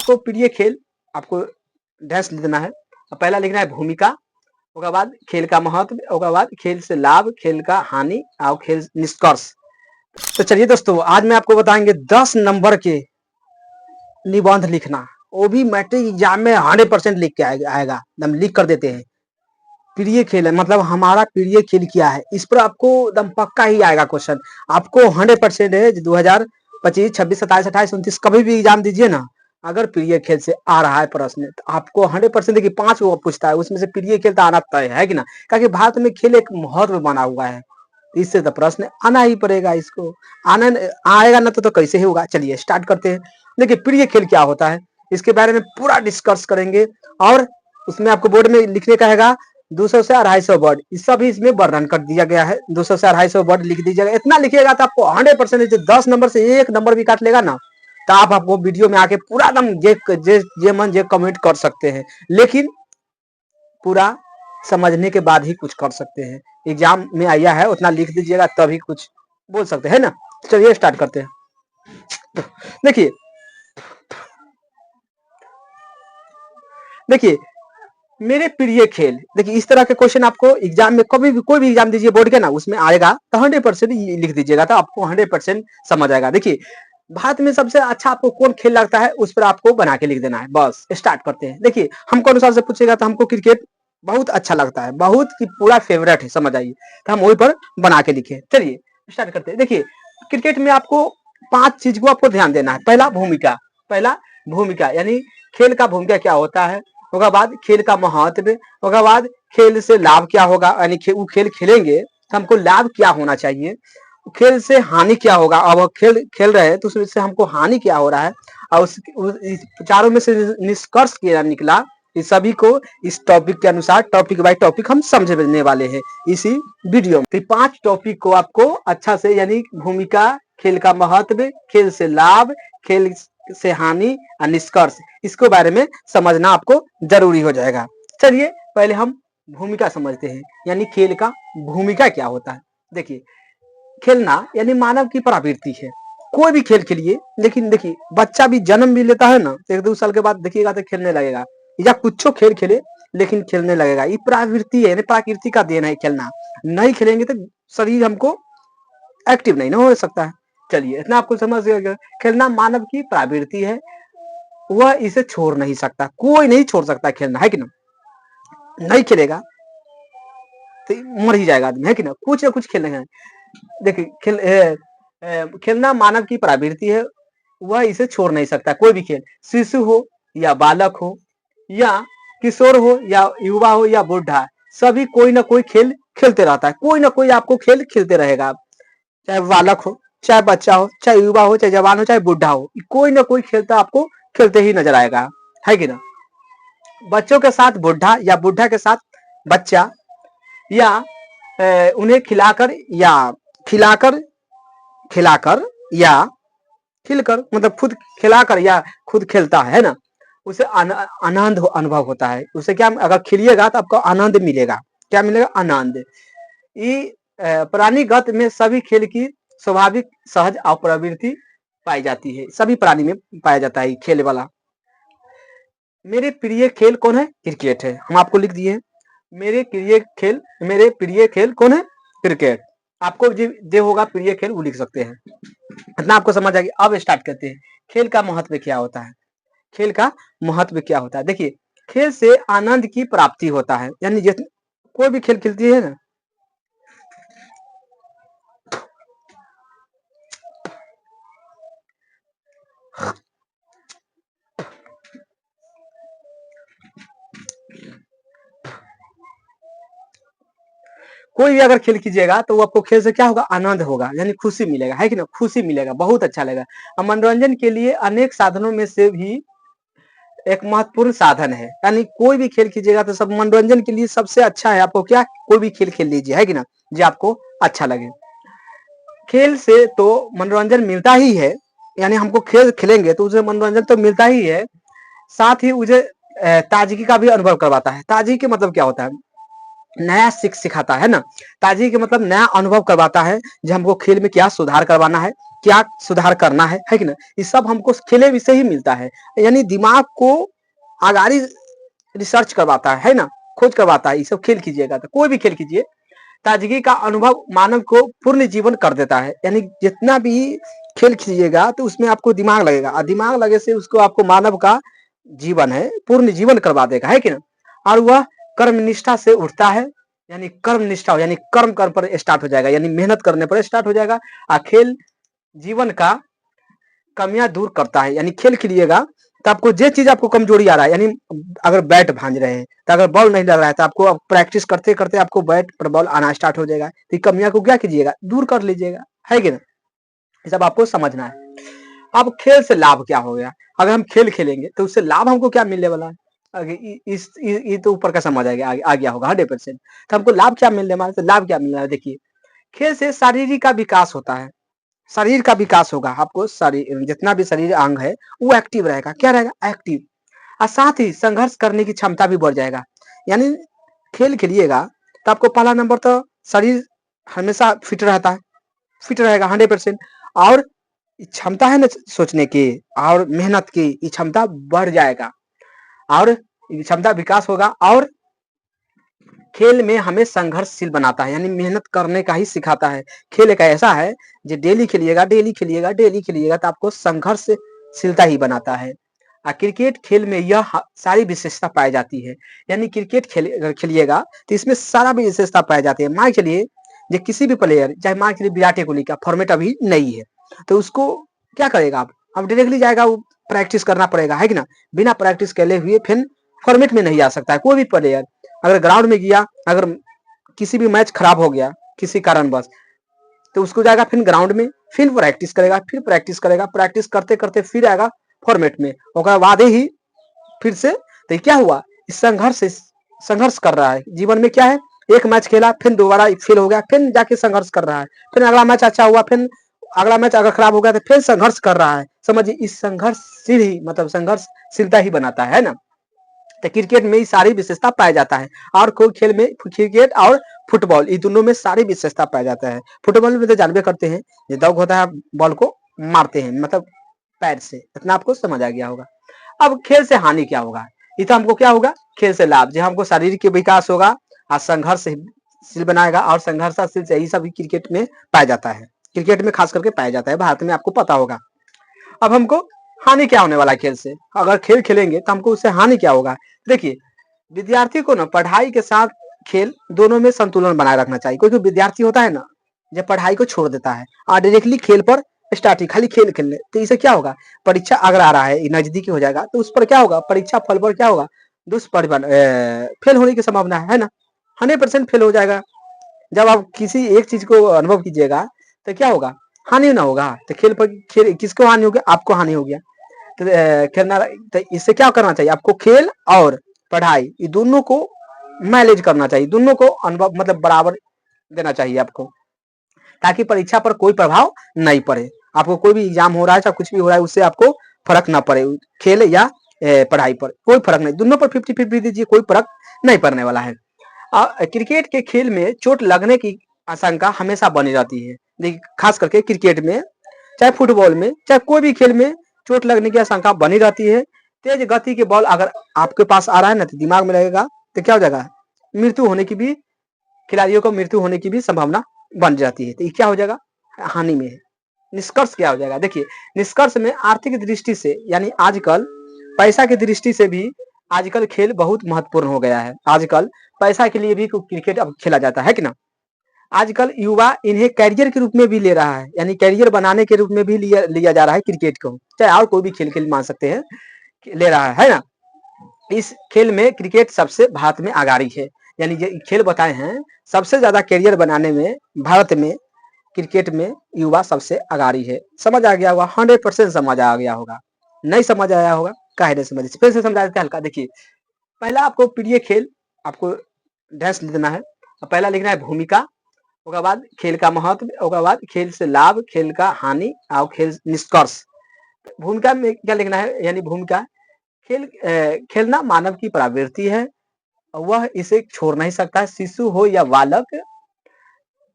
आपको प्रिय खेल आपको डैश लिखना है। पहला लिखना है भूमिका, उसके बाद खेल का महत्व, उसके बाद खेल से लाभ, खेल का हानि और खेल निष्कर्ष। तो चलिए दोस्तों, आज मैं आपको बताएंगे 10 नंबर के निबंध लिखना, वो भी मैट्रिक एग्जाम में 100% लिख के आएगा। हम लिख कर देते हैं प्रिय खेल है, मतलब हमारा प्रिय खेल क्या है, इस पर आपको एकदम पक्का ही आएगा क्वेश्चन। आपको 100% है। 2025, 26, 27, 28, 29 कभी भी एग्जाम दीजिए ना, अगर प्रिय खेल से आ रहा है प्रश्न तो आपको 100% देखिए 5 वो पूछता है, उसमें से प्रिय खेल तो आना तय है कि ना, क्योंकि भारत में खेल एक महत्व बना हुआ है, इससे तो प्रश्न आना ही पड़ेगा। इसको आना आएगा ना तो कैसे ही होगा। चलिए स्टार्ट करते हैं। देखिए प्रिय खेल क्या होता है, इसके बारे में पूरा डिस्कस करेंगे, और उसमें आपको बोर्ड में लिखने का है 200 से 250 वर्ड, इस सब इसमें वर्णन कर दिया गया है। 200 से 250 वर्ड लिख दीजिएगा। इतना लिखिएगा तो आपको 100% 10 नंबर से 1 नंबर भी काट लेगा ना, तो आप आपको वीडियो में आके पूरा एकदम जे मन जे कमेंट कर सकते हैं, लेकिन पूरा समझने के बाद ही कुछ कर सकते हैं। एग्जाम में आया है उतना लिख दीजिएगा तभी कुछ बोल सकते हैं ना। चलिए स्टार्ट करते हैं। देखिए मेरे प्रिय खेल, देखिए इस तरह के क्वेश्चन आपको एग्जाम में कभी भी कोई भी एग्जाम दीजिए बोर्ड के ना, उसमें आएगा तो 100% लिख दीजिएगा तो आपको 100% समझ आएगा। देखिए भारत में सबसे अच्छा आपको कौन खेल लगता है, उस पर आपको बना के लिख देना है। बस स्टार्ट करते हैं। देखिए हमको अनुसार से पूछेगा तो हमको क्रिकेट बहुत अच्छा लगता है, बहुत की पूरा फेवरेट है, समझ आइए, तो हम वही पर बना के लिखे। चलिए स्टार्ट करते हैं। देखिए क्रिकेट में आपको 5 चीज को आपको ध्यान देना है। पहला भूमिका यानी खेल का भूमिका क्या होता है, उसके बाद खेल का महत्व, उसके बाद खेल से लाभ क्या होगा, यानी वो खेल खेलेंगे तो हमको लाभ क्या होना चाहिए, खेल से हानि क्या होगा, अब खेल खेल रहे हैं तो उससे हमको हानि क्या हो रहा है, और उस चारों में से निष्कर्ष क्या निकला, इस सभी को इस टॉपिक के अनुसार टॉपिक बाय टॉपिक हम समझने वाले हैं इसी वीडियो में। तो 5 टॉपिक को आपको अच्छा से, यानी भूमिका, खेल का महत्व, खेल से लाभ, खेल से हानि और निष्कर्ष, इसको बारे में समझना आपको जरूरी हो जाएगा। चलिए पहले हम भूमिका समझते हैं, यानी खेल का भूमिका क्या होता है। देखिए खेलना यानी मानव की प्रवृत्ति है, कोई भी खेल खेलिए, लेकिन देखिए बच्चा भी जन्म भी लेता है ना तो 1-2 साल के बाद देखिएगा तो खेलने लगेगा, या कुछ खेल खेले लेकिन खेलने लगेगा। ये प्रवृत्ति है, प्रकृति का देन है खेलना। नहीं खेलेंगे तो शरीर हमको एक्टिव नहीं ना हो सकता है। चलिए इतना आपको समझ गया, खेलना मानव की प्रवृत्ति है, वह इसे छोड़ नहीं सकता, कोई नहीं छोड़ सकता खेलना, है कि ना। नहीं खेलेगा तो मर ही जाएगा आदमी, है कि ना कुछ खेलना है। देखिए खेलना मानव की प्रवृत्ति है, वह इसे छोड़ नहीं सकता। कोई भी खेल, शिशु हो या बालक हो या किशोर हो या युवा हो या बुढ़ा, सभी कोई ना कोई खेल खेलते रहता है। कोई ना कोई आपको खेल खेलते रहेगा, चाहे बालक हो, चाहे बच्चा हो, चाहे युवा हो, चाहे जवान हो, चाहे बुढ़ा हो, कोई ना कोई खेलता आपको खेलते ही नजर आएगा, है कि ना। बच्चों के साथ बुढ़ा या बुढ़ा के साथ बच्चा, या उन्हें खिलाकर या खिलाकर खिलाकर या खिलकर, मतलब खुद खिलाकर या खुद खेलता है ना, उसे आनंद अनुभव होता है। उसे क्या, अगर खिलिएगा तो आपको आनंद मिलेगा। क्या मिलेगा? आनंद। ये प्राणीगत में सभी खेल की स्वाभाविक सहज और प्रवृत्ति पाई जाती है, सभी प्राणी में पाया जाता है खेल वाला। मेरे प्रिय खेल कौन है? क्रिकेट है। हम आपको लिख दिए मेरे प्रिय खेल कौन है? क्रिकेट। आपको जो होगा प्रिय खेल वो लिख सकते हैं। इतना आपको समझ आ गया। अब स्टार्ट करते हैं। खेल का महत्व क्या होता है? खेल का महत्व क्या होता है? देखिए खेल से आनंद की प्राप्ति होता है, यानी कोई भी खेल खेलती है ना, कोई भी अगर खेल कीजिएगा तो वो आपको खेल से क्या होगा? आनंद होगा, यानी खुशी मिलेगा, है कि ना, खुशी मिलेगा, बहुत अच्छा लगेगा। और मनोरंजन के लिए अनेक साधनों में से भी एक महत्वपूर्ण साधन है, यानी कोई भी खेल कीजिएगा तो सब मनोरंजन के लिए सबसे अच्छा है। आपको क्या, कोई भी खेल खेल लीजिए, है कि ना, जो आपको अच्छा लगे। खेल से तो मनोरंजन मिलता ही है, यानी हमको खेल खेलेंगे तो उसे मनोरंजन तो मिलता ही है, साथ ही उसे ताजगी का भी अनुभव करवाता है। ताजगी के मतलब क्या होता है? नया सिखाता है ना। ताजगी के मतलब नया अनुभव करवाता है, जो हमको खेल में क्या सुधार करवाना है, क्या सुधार करना है कि ना, ये सब हमको खेले से ही मिलता है। यानी दिमाग को आगाड़ी रिसर्च करवाता है ना, खोज करवाता है। ये सब खेल कीजिएगा तो कोई भी खेल कीजिए, ताजगी का अनुभव मानव को पूर्ण जीवन कर देता है। यानी जितना भी खेल कीजिएगा तो उसमें आपको दिमाग लगेगा, और दिमाग लगे से उसको आपको मानव का जीवन है पूर्ण जीवन करवा देगा, है कि ना। और वह कर्म निष्ठा से उठता है, यानी कर्म निष्ठा यानी कर्म कर पर स्टार्ट हो जाएगा, यानी मेहनत करने पर स्टार्ट हो जाएगा। और खेल जीवन का कमियां दूर करता है। यानी खेल खेलिएगा तो आपको जो चीज आपको कमजोरी आ रहा है, यानी अगर बैट भांज रहे हैं तो अगर बॉल नहीं लग रहा है तो आपको प्रैक्टिस करते करते आपको बैट पर बॉल आना स्टार्ट हो जाएगा। तो कमियां को क्या कीजिएगा, दूर कर लीजिएगा, है कि ना। ये सब आपको समझना है। अब खेल से लाभ क्या हो गया, अगर हम खेल खेलेंगे तो उससे लाभ हमको क्या मिलने वाला है, आगे ये तो ऊपर का समझ आ गया होगा 100%। तो हमको लाभ क्या मिलने वाला है, लाभ क्या मिल रहा है, देखिए खेल से शारीरिक का विकास होता है, शरीर का विकास होगा। आपको शरीर जितना भी शरीर अंग है वो एक्टिव रहेगा, क्या रहेगा, एक्टिव। और साथ ही संघर्ष करने की क्षमता भी बढ़ जाएगा। यानी खेल खेलिएगा तो आपको पहला नंबर तो शरीर हमेशा फिट रहता है, फिट रहेगा 100%। और क्षमता है ना सोचने की और मेहनत की, ये क्षमता बढ़ जाएगा और क्षमता विकास होगा। और खेल में हमें संघर्षशील बनाता है, यानी मेहनत करने का ही सिखाता है। खेल एक ऐसा है जो डेली खेलिएगा, डेली खेलिएगा, डेली खेलिएगा तो आपको संघर्षशीलता ही बनाता है। क्रिकेट खेल में यह सारी विशेषता पाई जाती है। यानी क्रिकेट खेलिएगा तो इसमें सारा भी विशेषता पाई जाती है। मान चलिए जो किसी भी प्लेयर, चाहे मान चलिए विराट कोहली का फॉर्मेट अभी नहीं है, तो उसको क्या करेगा, अब डायरेक्टली जाएगा, वो प्रैक्टिस करना पड़ेगा, है कि ना। बिना प्रैक्टिस करे हुए फिर फॉर्मेट में नहीं आ सकता है कोई भी प्लेयर। अगर ग्राउंड में गया, अगर किसी भी मैच खराब हो गया किसी कारणवश, तो उसको जाएगा फिर ग्राउंड में, फिर प्रैक्टिस करेगा, फिर प्रैक्टिस करेगा, प्रैक्टिस करते करते फिर आएगा फॉर्मेट में, ओकर बाद ही फिर से। तो क्या हुआ, इस संघर्ष कर रहा है जीवन में। क्या है, एक मैच खेला फिर दोबारा फेल हो गया, फिर जाके संघर्ष कर रहा है, फिर अगला मैच अच्छा हुआ, फिर अगला मैच अगर खराब हो गया तो फिर संघर्ष कर रहा है। समझिए, इस संघर्षशील ही मतलब संघर्षशीलता ही बनाता है ना। तो क्रिकेट में सारी विशेषता पाया जाता है। और कोई खेल में क्रिकेट और फुटबॉल, ये दोनों में सारी विशेषता पाया जाता है। फुटबॉल में तो जानबे करते हैं, ये दौड़ होता है, बॉल को मारते हैं मतलब पैर से, इतना आपको समझ आ गया होगा। अब खेल से हानि क्या होगा, ये तो हमको क्या होगा, खेल से लाभ जो हमको शारीरिक विकास होगा और संघर्षशील बनाएगा, और संघर्षशील से यही सभी क्रिकेट में पाया जाता है, क्रिकेट में खास करके पाया जाता है भारत में, आपको पता होगा। अब हमको हानि क्या होने वाला है खेल से, अगर खेल खेलेंगे तो हमको उससे हानि क्या होगा। देखिए, विद्यार्थी को ना पढ़ाई के साथ खेल दोनों में संतुलन बनाए रखना चाहिए। कोई विद्यार्थी होता है ना जब पढ़ाई को छोड़ देता है और डायरेक्टली खेल पर स्टार्ट ही खाली खेल खेलने, तो इसे क्या होगा, परीक्षा अगर आ रहा है नजदीकी हो जाएगा तो उस पर क्या होगा, परीक्षा फल पर क्या होगा, दुष्परिणाम, फेल होने की संभावना है ना, 100% फेल हो जाएगा। जब आप किसी एक चीज को अनुभव कीजिएगा तो क्या होगा, हानि ना होगा। तो खेल पर खेल किसको हानि हो गया, आपको हानि हो गया। तो खेलना, तो इससे क्या करना चाहिए आपको, खेल और पढ़ाई ये दोनों को मैनेज करना चाहिए, दोनों को अनुभव मतलब बराबर देना चाहिए आपको, ताकि परीक्षा पर कोई प्रभाव नहीं पड़े। आपको कोई भी एग्जाम हो रहा है चाहे कुछ भी हो रहा है उससे आपको फर्क ना पड़े, खेल या पढ़ाई पर कोई फर्क नहीं, दोनों पर 50-50 दीजिए, कोई फर्क नहीं पड़ने वाला है। क्रिकेट के खेल में चोट लगने की आशंका हमेशा बनी रहती है। देखिए, खास करके क्रिकेट में, चाहे फुटबॉल में, चाहे कोई भी खेल में चोट लगने की आशंका बनी रहती है। तेज गति के बॉल अगर आपके पास आ रहा है ना तो दिमाग में लगेगा तो क्या हो जाएगा, मृत्यु होने की भी, खिलाड़ियों को मृत्यु होने की भी संभावना बन जाती है। तो ये क्या हो जाएगा, हानि में है। निष्कर्ष क्या हो जाएगा, देखिए निष्कर्ष में आर्थिक दृष्टि से, यानी आजकल पैसा की दृष्टि से भी आजकल खेल बहुत महत्वपूर्ण हो गया है। आजकल पैसा के लिए भी क्रिकेट अब खेला जाता है कि ना। आजकल युवा इन्हें कैरियर के रूप में भी ले रहा है, यानी कैरियर बनाने के रूप में भी लिया जा रहा है क्रिकेट को, चाहे और कोई भी खेल मान सकते हैं, ले रहा है ना। इस खेल में क्रिकेट सबसे भारत में आगाड़ी है, यानी ये खेल बताए हैं सबसे ज्यादा कैरियर बनाने में भारत में क्रिकेट में युवा सबसे आगाड़ी है। समझ आ गया होगा, 100% समझ आ गया होगा। नहीं समझ आया होगा, काहे नहीं समझ, फिर से समझा देते हैं हल्का। देखिए, पहला आपको प्रिय खेल, आपको डैश लिखना है। पहला लिखना है भूमिका, उसके बाद खेल का महत्व, उसके बाद खेल से लाभ, खेल का हानि और खेल निष्कर्ष। भूमिका में क्या लिखना है, यानी भूमिका, खेलना मानव की प्रवृत्ति है, वह इसे छोड़ नहीं सकता। शिशु हो या बालक,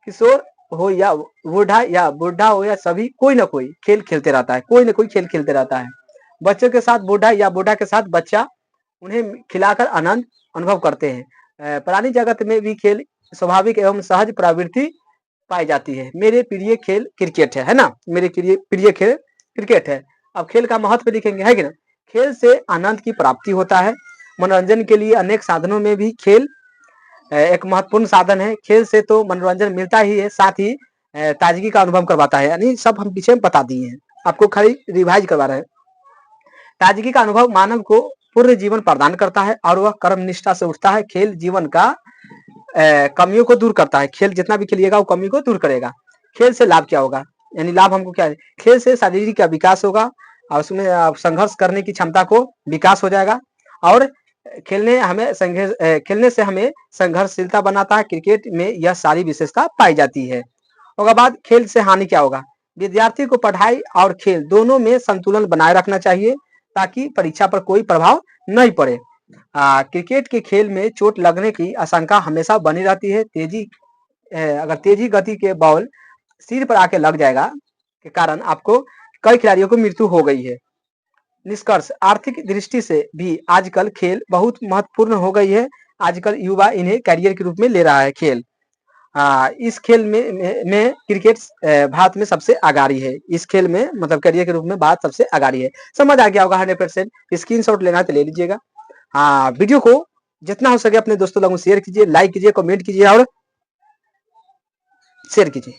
किशोर हो या बूढ़ा हो या सभी कोई ना कोई खेल खेलते रहता है, कोई ना कोई खेल खेलते रहता है। बच्चों के साथ बूढ़ा या बूढ़ा के साथ बच्चा उन्हें खिलाकर आनंद अनुभव करते हैं। प्राणी जगत में भी खेल स्वाभाविक एवं सहज प्रवृत्ति पाई जाती है। मेरे प्रिय खेल क्रिकेट है ना? मेरे प्रिय खेल क्रिकेट है। अब खेल का महत्व लिखेंगे, है कि ना? खेल से आनंद की प्राप्ति होता है। मनोरंजन के लिए अनेक साधनों में भी खेल एक महत्वपूर्ण साधन है। खेल से तो मनोरंजन मिलता ही है, साथ ही ताजगी का अनुभव करवाता है। यानी सब हम पीछे बता दिए हैं, आपको खाली रिवाइज करवा रहे हैं। ताजगी का अनुभव मानव को पूर्ण जीवन प्रदान करता है और वह कर्म निष्ठा से उठता है। खेल जीवन का कमियों को दूर करता है। खेल जितना भी खेलिएगा वो कमी को दूर करेगा। खेल से लाभ क्या होगा? यानी लाभ हमको क्या है? खेल से शारीरिक का विकास होगा और उसमें संघर्ष करने की क्षमता को विकास हो जाएगा। और खेलने से हमें संघर्षशीलता बनाता है। क्रिकेट में यह सारी विशेषता पाई जाती है। उसके बाद खेल से हानि क्या होगा? विद्यार्थी को पढ़ाई और खेल दोनों में संतुलन बनाए रखना चाहिए ताकि परीक्षा पर कोई प्रभाव नहीं पड़े। क्रिकेट के खेल में चोट लगने की आशंका हमेशा बनी रहती है। अगर तेजी गति के बॉल सिर पर आके लग जाएगा के कारण आपको कई खिलाड़ियों को मृत्यु हो गई है। निष्कर्ष, आर्थिक दृष्टि से भी आजकल खेल बहुत महत्वपूर्ण हो गई है। आजकल युवा इन्हें करियर के रूप में ले रहा है खेल। इस खेल में क्रिकेट भारत में सबसे आगाड़ी है। इस खेल में मतलब करियर के रूप में भारत सबसे आगाड़ी है। समझ आ गया होगा 100%। स्क्रीनशॉट लेना तो ले लीजिएगा। वीडियो को जितना हो सके अपने दोस्तों लोगों को शेयर कीजिए, लाइक कीजिए, कमेंट कीजिए और शेयर कीजिए।